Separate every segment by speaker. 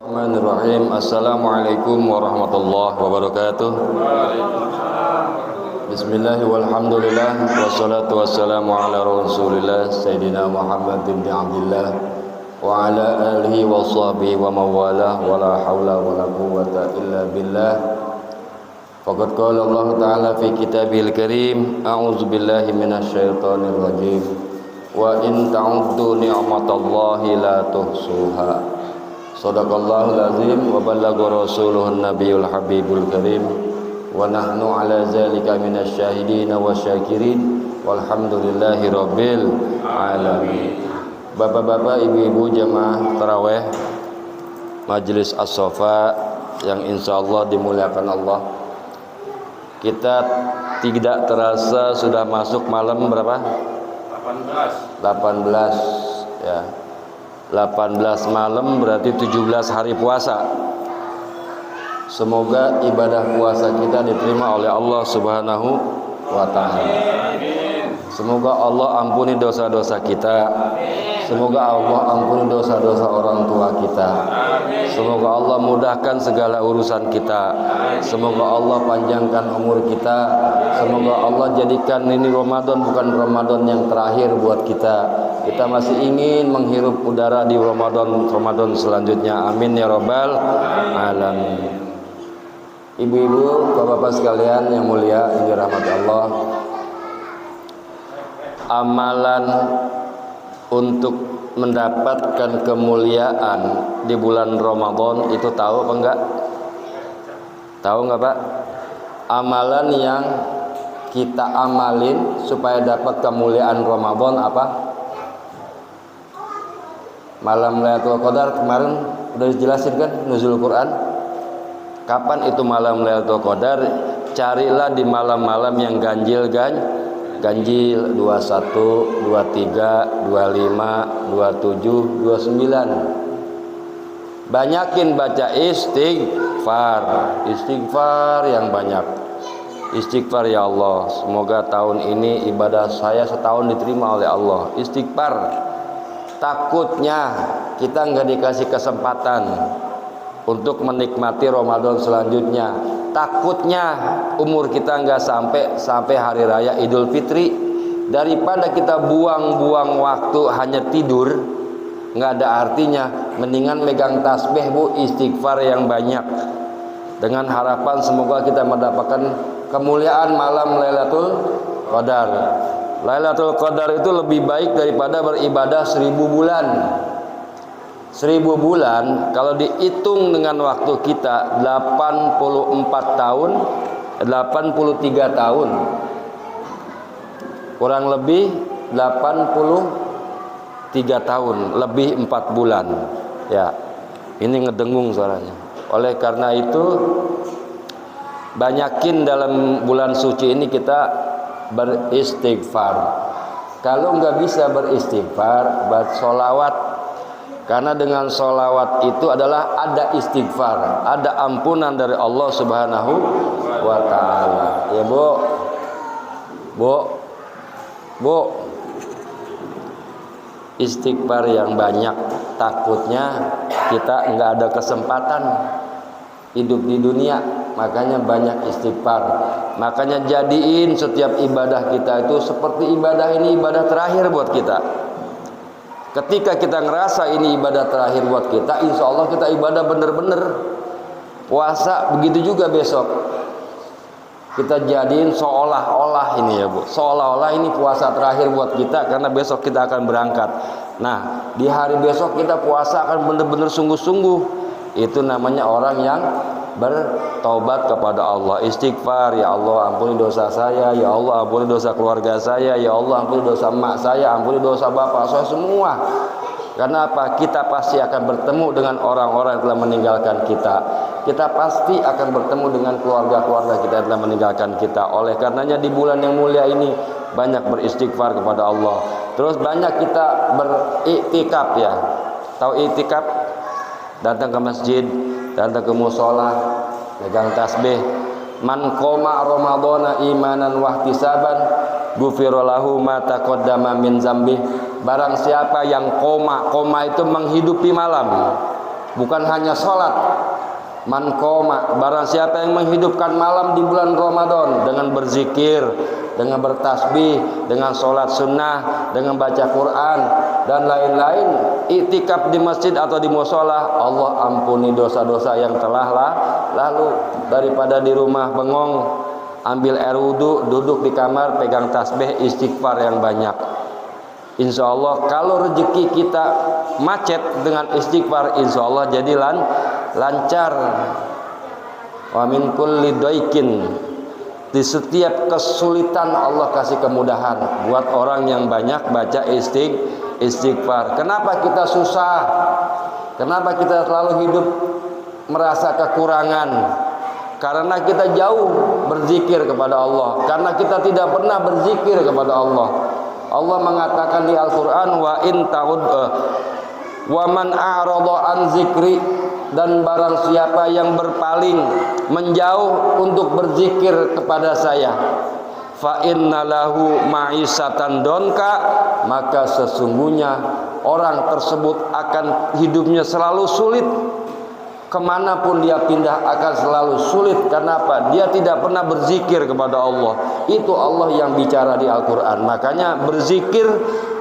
Speaker 1: Bismillahirrahmanirrahim. Assalamualaikum warahmatullahi wabarakatuh. Bismillah walhamdulillah wassalatu wassalamu ala rasulillah Sayyidina Muhammad bin Abdillah wa ala alihi wa sahbihi wa mawalah wa la hawla wa la quwwata illa billah. Faqad qala Allah Ta'ala fi kitabihil karim, a'udzu billahi minasyaitonir rajim, wa in ta'uddu ni'matallahi la tuhsuha. Sadaqallahul azim wa ballagha rasuluhun nabiyul habibul karim wa nahnu ala zalika minasy syahidin wasyakirin walhamdulillahi rabbil alamin. Bapak-bapak, ibu-ibu jemaah tarawih Majelis As-Safa yang insyaallah dimuliakan Allah, kita tidak terasa sudah masuk malam berapa? 18 ya. 18 malam berarti 17 hari puasa. Semoga ibadah puasa kita diterima oleh Allah Subhanahu wa Ta'ala. Semoga Allah ampuni dosa-dosa kita. Semoga Allah ampuni dosa-dosa orang tua kita. Semoga Allah mudahkan segala urusan kita. Semoga Allah panjangkan umur kita. Semoga Allah jadikan ini Ramadan bukan Ramadan yang terakhir buat kita. Kita masih ingin menghirup udara di Ramadan selanjutnya. Amin ya rabbal alamin. Ibu-ibu, bapak-bapak sekalian yang mulia, yang dirahmati Allah, amalan untuk mendapatkan kemuliaan di bulan Ramadan itu tahu apa enggak? Tahu enggak, Pak? Amalan yang kita amalin supaya dapat kemuliaan Ramadan apa? Malam Lailatul Qadar kemarin udah dijelasin kan nuzul Quran. Kapan itu malam Lailatul Qadar? Carilah di malam-malam yang ganjil 21, 23, 25, 27, 29. Banyakin baca istighfar yang banyak. Istighfar ya Allah, semoga tahun ini ibadah saya setahun diterima oleh Allah. Istighfar. Takutnya kita nggak dikasih kesempatan untuk menikmati Ramadan selanjutnya. Takutnya umur kita nggak sampai hari raya Idul Fitri. Daripada kita buang-buang waktu hanya tidur, nggak ada artinya. Mendingan megang tasbih, Bu, istighfar yang banyak, dengan harapan semoga kita mendapatkan kemuliaan malam Lailatul Qadar. Lailatul Qadar itu lebih baik daripada beribadah 1000 bulan. 1000 bulan kalau dihitung dengan waktu kita 84 tahun, 83 tahun, kurang lebih 83 tahun, lebih 4 bulan ya. Ini ngedengung suaranya. Oleh karena itu, banyakin dalam bulan suci ini kita beristighfar. Kalau nggak bisa beristighfar, baca sholawat. Karena dengan sholawat itu adalah ada istighfar, ada ampunan dari Allah Subhanahu wa Ta'ala. Ya Bu, istighfar yang banyak. Takutnya kita nggak ada kesempatan hidup di dunia, makanya banyak istighfar. Makanya jadiin setiap ibadah kita itu seperti ibadah ini ibadah terakhir buat kita. Ketika kita ngerasa ini ibadah terakhir buat kita, insya Allah kita ibadah bener-bener. Puasa begitu juga besok. Kita jadiin seolah-olah ini ya Bu, seolah-olah ini puasa terakhir buat kita, karena besok kita akan berangkat. Nah, di hari besok kita puasa akan bener-bener sungguh-sungguh. Itu namanya orang yang bertobat kepada Allah. Istighfar, ya Allah ampuni dosa saya, ya Allah ampuni dosa keluarga saya, ya Allah ampuni dosa emak saya, ampuni dosa bapak saya semua. Karena apa? Kita pasti akan bertemu dengan orang-orang yang telah meninggalkan kita. Kita pasti akan bertemu dengan keluarga-keluarga kita yang telah meninggalkan kita. Oleh karenanya di bulan yang mulia ini banyak beristighfar kepada Allah. Terus banyak kita beriktikaf ya. Tahu iktikaf? Datang ke masjid, datang ke musola, pegang tasbih. Man qoma ramadhana imanan wahtisaban ghufira lahu ma taqaddama min dzambi. Barang siapa yang koma itu menghidupi malam. bukan hanya sholat. Man qoma, barang siapa yang menghidupkan malam di bulan Ramadan dengan berzikir, dengan bertasbih, dengan sholat sunnah, dengan baca Quran dan lain-lain, iktikaf di masjid atau di mushola, Allah ampuni dosa-dosa yang telah lalu. Daripada di rumah bengong, ambil air wudu, duduk di kamar, pegang tasbih, istighfar yang banyak. Insya Allah kalau rezeki kita macet dengan istighfar, insya Allah jadi lancar. Wa min kulli daikin, di setiap kesulitan Allah kasih kemudahan buat orang yang banyak baca istighfar. Kenapa kita susah? Kenapa kita selalu hidup merasa kekurangan? Karena kita jauh berzikir kepada Allah, karena kita tidak pernah berzikir kepada Allah. Allah mengatakan di Al-Quran, wa in ta'ud wa man a'rada an zikri, dan barang siapa yang berpaling menjauh untuk berzikir kepada saya, fa inna lahu ma'isatan donka, maka sesungguhnya orang tersebut akan hidupnya selalu sulit. Kemanapun dia pindah akan selalu sulit. Kenapa? Dia tidak pernah berzikir kepada Allah. Itu Allah yang bicara di Al-Quran. Makanya berzikir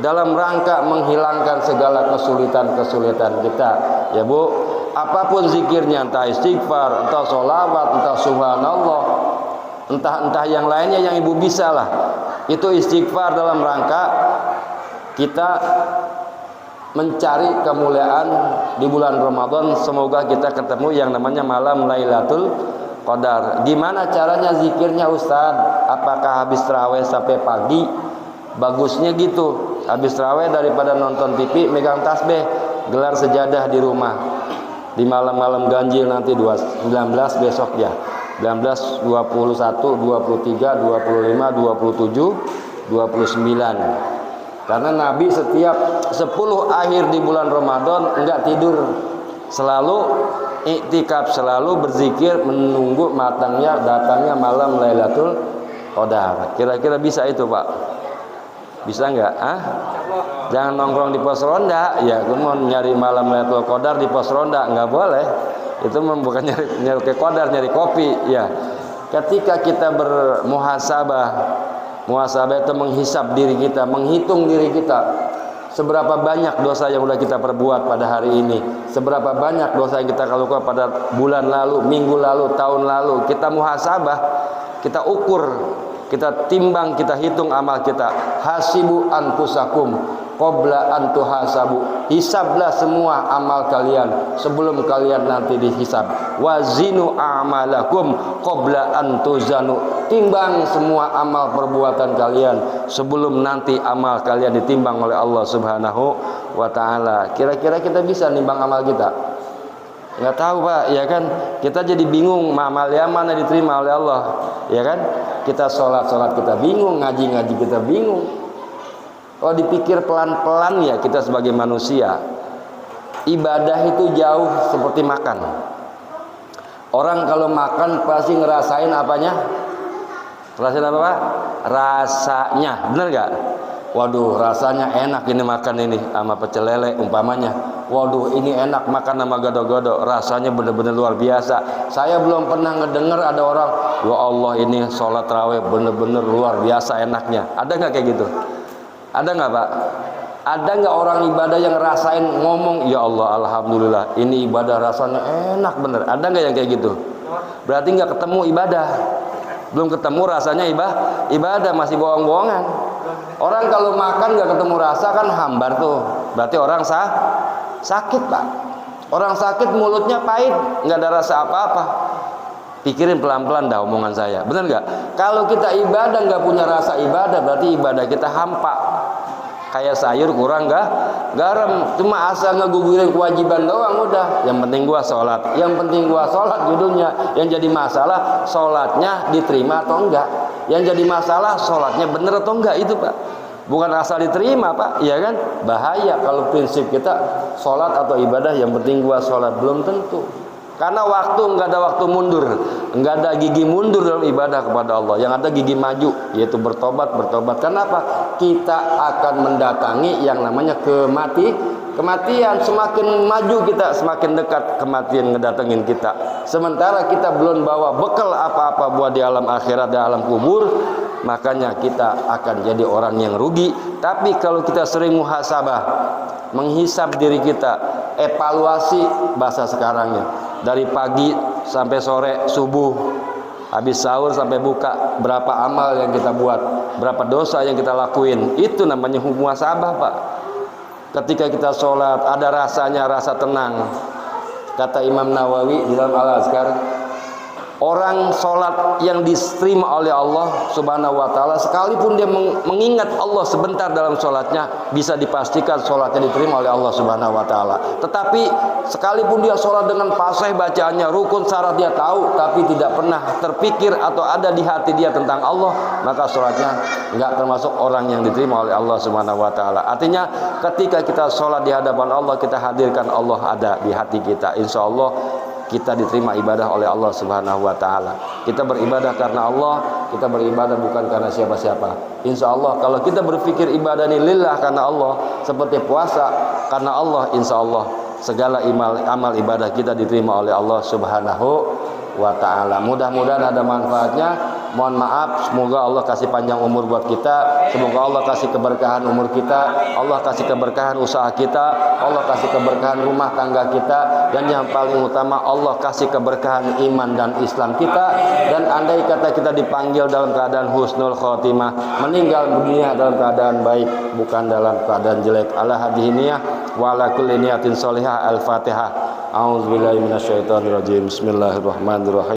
Speaker 1: dalam rangka menghilangkan segala kesulitan-kesulitan kita. Ya Bu, apapun zikirnya, entah istighfar, entah sholawat, entah subhanallah, entah yang lainnya yang Ibu bisa lah. Itu istighfar dalam rangka kita mencari kemuliaan di bulan Ramadan. Semoga kita ketemu yang namanya malam Lailatul Qadar. Gimana caranya zikirnya Ustaz? Apakah habis tarawih sampai pagi? Bagusnya gitu. Habis tarawih daripada nonton TV, megang tasbih, gelar sejadah di rumah. Di malam-malam ganjil nanti 19 besok ya. 19, 21, 23, 25, 27, 29. Karena Nabi setiap 10 akhir di bulan Ramadan enggak tidur, selalu iktikaf, selalu berzikir menunggu datangnya malam Lailatul Qadar. Kira-kira bisa itu Pak? Bisa enggak? Jangan nongkrong di pos ronda. Ya, mau nyari malam Lailatul Qadar di pos ronda enggak boleh. Itu bukan nyari ke Qadar, nyari kopi. Ya, ketika kita bermuhasabah, muhasabah itu menghisab diri kita, menghitung diri kita. Seberapa banyak dosa yang sudah kita perbuat pada hari ini, seberapa banyak dosa yang kita lakukan pada bulan lalu, minggu lalu, tahun lalu. Kita muhasabah, kita ukur, kita timbang, kita hitung amal kita. Hasibu anfusakum qabla an tuhasabu. Hisablah semua amal kalian sebelum kalian nanti dihisab. Wazinu a'malakum qabla an tuzanu. Timbang semua amal perbuatan kalian sebelum nanti amal kalian ditimbang oleh Allah Subhanahu wa taala. Kira-kira kita bisa nimbang amal kita? Enggak tahu Pak, ya kan? Kita jadi bingung amal yang mana diterima oleh Allah, ya kan? Kita sholat kita bingung, ngaji kita bingung. Kalau dipikir pelan-pelan ya, kita sebagai manusia, ibadah itu jauh seperti makan. Orang kalau makan pasti ngerasain apanya? Rasain apa Pak? Rasanya, bener gak? Waduh, rasanya enak ini makan ini sama pecel lele umpamanya. Waduh, ini enak makan sama gado-gado, rasanya bener-bener luar biasa. Saya belum pernah ngedenger ada orang, ya Allah ini sholat tarawih bener-bener luar biasa enaknya. Ada nggak kayak gitu? Ada nggak Pak? Ada nggak orang ibadah yang rasain ngomong, ya Allah alhamdulillah ini ibadah rasanya enak bener? Ada nggak yang kayak gitu? Berarti nggak ketemu ibadah. Belum ketemu rasanya ibadah, masih bohong-bohongan. Orang kalau makan nggak ketemu rasa kan hambar tuh, berarti orang sakit Pak. Orang sakit mulutnya pahit, nggak ada rasa apa-apa. Pikirin pelan-pelan dah omongan saya, bener nggak? Kalau kita ibadah nggak punya rasa ibadah, berarti ibadah kita hampa. Kayak sayur kurang garam, cuma asal ngegugurin kewajiban doang udah. Yang penting gua sholat, judulnya. Yang jadi masalah sholatnya diterima atau enggak. Yang jadi masalah sholatnya bener atau enggak, itu Pak. Bukan asal diterima Pak, ya kan? Bahaya kalau prinsip kita sholat atau ibadah yang penting gua sholat, belum tentu. Karena enggak ada waktu mundur, enggak ada gigi mundur dalam ibadah kepada Allah. Yang ada gigi maju, yaitu bertobat. Kenapa? Kita akan mendatangi yang namanya kematian. Semakin maju kita, semakin dekat kematian ngedatengin kita. Sementara kita belum bawa bekal apa-apa buat di alam akhirat, di alam kubur, makanya kita akan jadi orang yang rugi. Tapi kalau kita sering muhasabah, menghisab diri kita, evaluasi bahasa sekarangnya, dari pagi sampai sore, subuh, habis sahur sampai buka, berapa amal yang kita buat, berapa dosa yang kita lakuin, itu namanya muhasabah, Pak. Ketika kita sholat, ada rasanya, rasa tenang. Kata Imam Nawawi di dalam Al-Azkar, orang sholat yang diterima oleh Allah Subhanahu wa ta'ala, sekalipun dia mengingat Allah sebentar dalam sholatnya, bisa dipastikan sholatnya diterima oleh Allah Subhanahu wa ta'ala. Tetapi sekalipun dia sholat dengan fasih bacaannya, rukun syarat dia tahu, tapi tidak pernah terpikir atau ada di hati dia tentang Allah, maka sholatnya enggak termasuk orang yang diterima oleh Allah Subhanahu wa ta'ala. Artinya ketika kita sholat di hadapan Allah, kita hadirkan Allah ada di hati kita, insya Allah kita diterima ibadah oleh Allah Subhanahu wa ta'ala. Kita beribadah karena Allah, kita beribadah bukan karena siapa-siapa. Insya Allah kalau kita berpikir ibadah ini lillah, karena Allah, seperti puasa karena Allah, insya Allah segala amal ibadah kita diterima oleh Allah Subhanahu wa ta'ala. Mudah-mudahan ada manfaatnya. Mohon maaf, semoga Allah kasih panjang umur buat kita, semoga Allah kasih keberkahan umur kita, Allah kasih keberkahan usaha kita, Allah kasih keberkahan rumah tangga kita, dan yang paling utama Allah kasih keberkahan iman dan Islam kita. Dan andai kata kita dipanggil dalam keadaan husnul khotimah, meninggal dunia dalam keadaan baik, bukan dalam keadaan jelek. Ala hadhihi niyah wa ala kulli niyatin sholihah. Al-Fatihah. A'udzubillahi minasyaitonirrajim. Bismillahirrahmanirrahim.